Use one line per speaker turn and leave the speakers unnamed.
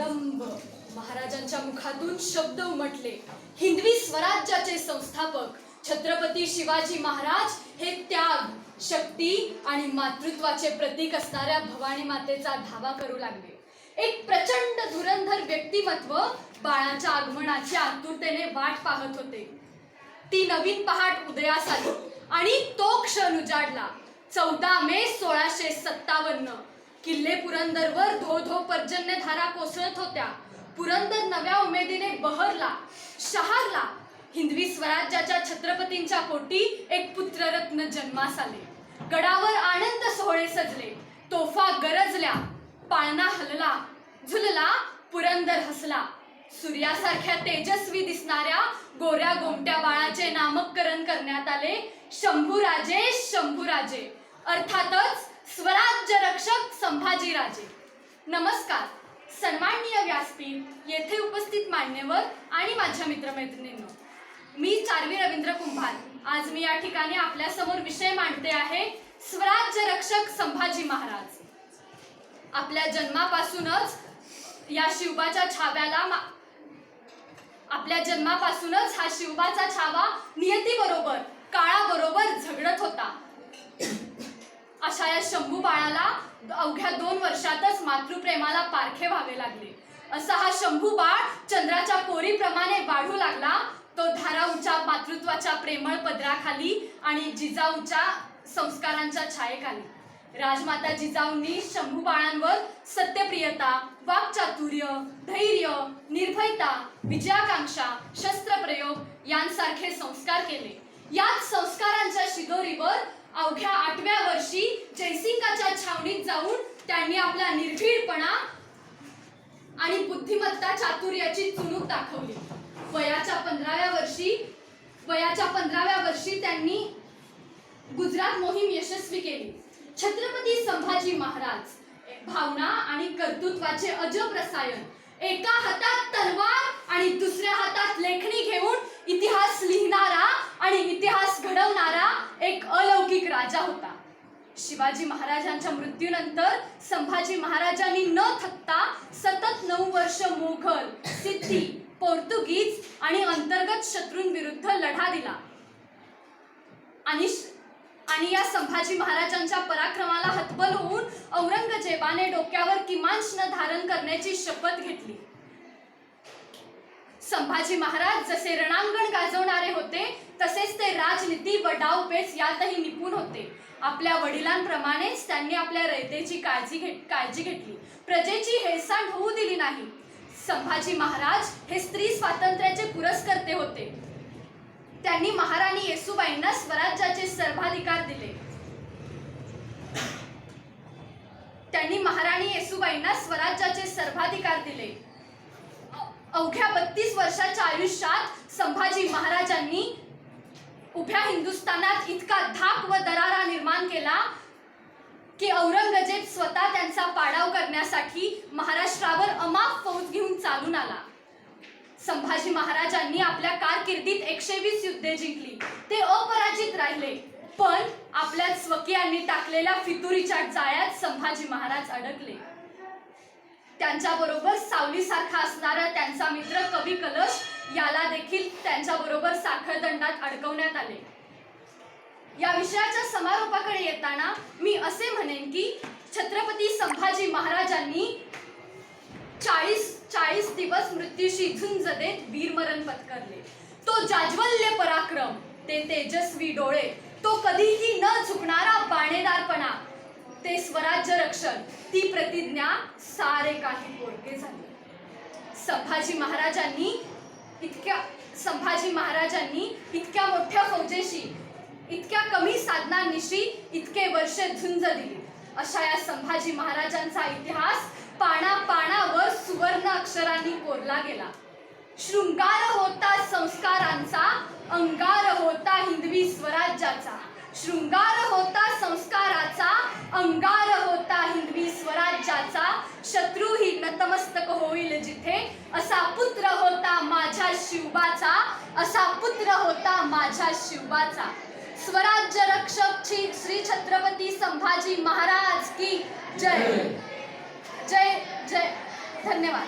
जगदंब महाराजांच्या मुखातून शब्द उमटले. हिंदवी स्वराज्याचे संस्थापक छत्रपती शिवाजी महाराज हे त्याग, शक्ती आणि मातृत्वाचे प्रतीक असणाऱ्या भवानी मातेचा धावा करू लागले. एक प्रचंड धुरंधर व्यक्तिमत्व बाळाच्या आगमनाची आतुरतेने वाट पाहत होते. ती नवीन पहाट उदयास आली आणि तो क्षण उजाडला. 14 मे 1657 किल्ले पुरंदरवर धो धो पर्जन्यधारा कोसळत होत्या. पुरंदर नव्या उमेदीने बहरला, शहारला. हिंदवी स्वराज्याच्या छत्रपतींच्या पोटी एक पुत्ररत्न जन्मास आले. गडावर आनंद सोहळे सजले, तोफा गरजल्या, पाळणा हलला, झुलला, पुरंदर हसला. सूर्यासारख्या तेजस्वी दिसणाऱ्या गोऱ्या गोमट्या बाळाचे नामकरण करण्यात आले शंभूराजे, शंभूराजे, अर्थातच स्वराज्य रक्षक संभाजीराजे. नमस्कार. सन्माननीय व्यासपीठ, येथे उपस्थित मान्यवर आणि माझ्या मित्रमैत्रिणींनो, मी चार्वी रवींद्र कुंभार. आज मी या ठिकाणी आपल्या समोर विषय मांडते आहे स्वराज्य रक्षक संभाजी महाराज. आपल्या जन्मापासूनच या शिवबाच्या छाव्याला हा शिवबाचा छावा नियतीबरोबर, काळाबरोबर झगडत होता. अशा या शंभू बाळाला अवघ्या 2 वर्षातच मातृप्रेमाला पारखे व्हावे लागले. असा हा शंभू बाळ चंद्राच्या कोरीप्रमाणे वाढू लागला. तो धाराऊच्या मातृत्वाच्या प्रेमळ पदराखाली आणि जिजाऊच्या संस्कारांच्या छायेखाली. राजमाता जिजाऊंनी शंभू बाळांवर सत्यप्रियता, वाक्चातुर्य, धैर्य, निर्भयता, विजयाकांक्षा, शस्त्रप्रयोग यांसारखे संस्कार केले. याच संस्कारांच्या शिदोरीवर अवघ्या 8व्या वर्षी जयसिंगाच्या छावणीत जाऊन त्यांनी आपला निर्भीडपणा आणि बुद्धिमत्ता चातुर्याची चुणूक दाखवली. वयाच्या 15व्या वर्षी त्यांनी गुजरात मोहीम यशस्वी केली. छत्रपती संभाजी महाराज भावना आणि कर्तृत्वाचे अजब रसायन, एका हातात तलवार आणि दुसऱ्या हातात लेखणी घेऊन इतिहास लिहिणारा आणि इतिहास घडवणारा एक अलौकिक राजा होता. शिवाजी महाराजांच्या मृत्यूनंतर संभाजी महाराजांनी न थकता सतत 9 वर्ष मोघल, सिद्धी, पोर्तुगीज आणि अंतर्गत शत्रूंविरुद्ध लढा दिला आणि या संभाजी महाराजांच्या पराक्रमाला हतबल होऊन औरंगजेबाने डोक्यावर किमांशनं धारण करण्याची शपथ घेतली. संभाजी महाराज जसे रणांगण गाजवणारे होते, तसेच ते राजनीती व डावपेच यातही निपुण होते. आपल्या वडिलांप्रमाणेच त्यांनी आपल्या रयतेची काळजी घेतली, प्रजेची हेळसांड होऊ दिली नाही. संभाजी महाराज हे स्त्री स्वातंत्र्याचे पुरस्कर्ते होते. त्यांनी महाराणी येसूबाईंना स्वराज्याचे सर्वाधिकार दिले. अवघ्या 32 वर्षाच्या आयुष्यात संभाजी महाराजांनी उभ्या हिंदुस्थानात इतका धाक व दरारा निर्माण केला की औरंगजेब स्वतः त्यांचा पाडाव करण्यासाठी महाराष्ट्रावर अमाप फौज घेऊन चालून आला. संभाजी महाराजांनी आपल्या कारकिर्दीत 120 युद्धे जिंकली. ते अपराजित राहिले, पण आपल्या स्वकीयांनी टाकलेल्या फितुरीच्या जाळ्यात संभाजी महाराज अडकले. त्यांच्याबरोबर सावलीसारखा असणारा त्यांचा मित्र कवी कलश याला देखील त्यांच्याबरोबर साखळदंडात अडकवण्यात आले. या विषयाच्या समारोपाकडे येताना मी असे म्हणेन की छत्रपती संभाजी महाराजांनी 40 दिवस मृत्यूशी झुंज देत वीरमरण पत्करले. तो जाज्वल्य पराक्रम, ते तेजस्वी डोळे, तो कधीही न झुकणारा बाणेदारपणा, ते स्वराज्य रक्षण, ती प्रतिज्ञा, सारे काही पोरके झाले. संभाजी महाराजांनी इतक्या मोठ्या फौजेशी, इतक्या कमी साधनांनिशी इतके वर्ष झुंज दिली. अशा या संभाजी महाराजांचा इतिहास पाना पानावर सुवर्ण अक्षरांनी कोरला गेला. शृंगार होता संस्कारांचा, अंगार होता हिंदवी स्वराज्याचा. शृंगार होता संस्काराचा, अंगार होता हिंदवी स्वराज्याचा. शत्रूही नतमस्तक होईल जिथे, असा पुत्र होता माझ्या शिवबाचा, असा पुत्र होता माझ्या शिवबाचा. स्वराज्य रक्षक श्री छत्रपती संभाजी महाराज की जय. जय जय. धन्यवाद.